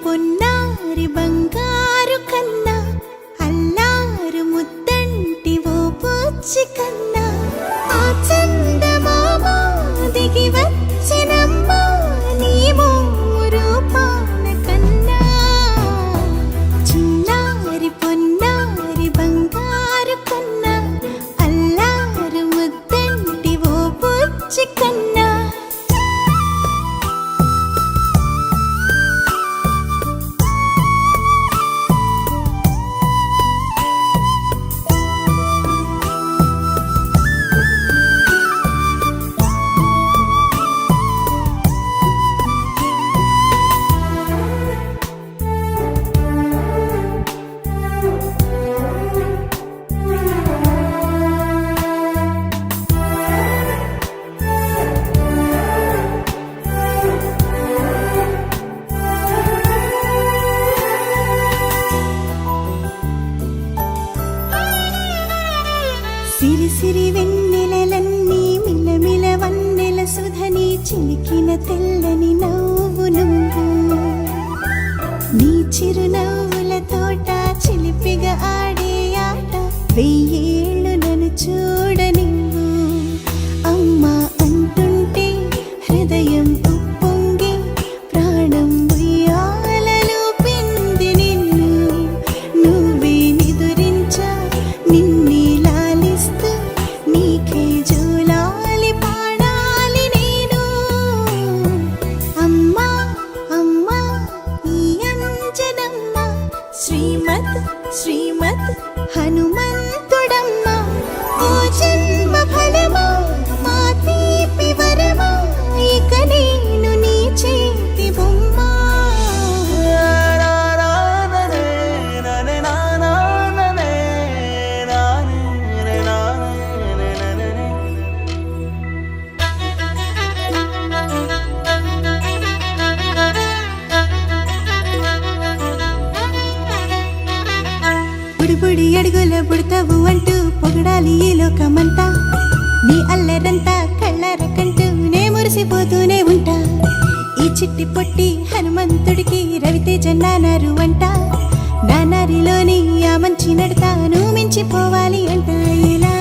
పొన్నారి బంగారు కన్నా అల్లారు ముద్దంటి ఓ పూచి కన్నా ఆ చందమామ దిగి వచ్చినమ్మా నీ రూపాల కన్నా చిన్నారి పొన్నారి బంగారు కన్నా అల్లారు ముద్దంటి ఓ పూచి కన్నా సిరి సిరి వెన్నెలలన్నీ మిలమిల వన్నెల సుధని చిలికిన తెల్లని నవ్వు నువ్వు నీ చిరునవ్వుల తోట చిలిపిగా ఆడే ఆట వెయ్యేళ్ళు నన్ను చూడ నువ్వు అమ్మా అంటుంటే హృదయం ఉప్పొంగి ప్రాణం ఉయ్యాలలో పిండి నిన్ను నువ్వే నిదురించా నిన్నే నీకే జూలాలి పాడాలి నేను అమ్మా అమ్మా ఈ అంజనమ్మ శ్రీమద్ శ్రీమద్ హనుమంతుడమ్మ ఓ జన్మ ఫలమా మా తీపి వరమా ఇక నేను నీ చేతి బొమ్మ బుడి అడుగుల బుడతావు అంటూ పొగడాలి ఈ లోకమంతా నీ అల్లరంతా కళ్ళారకంటూ నే మురిసిపోతూనే ఉంటా ఈ చిట్టి పొట్టి హనుమంతుడికి రవితేజ నానారు అంట నానారిలోని ఆ మంచి నడతా నువ్వు మించిపోవాలి అంట ఇలా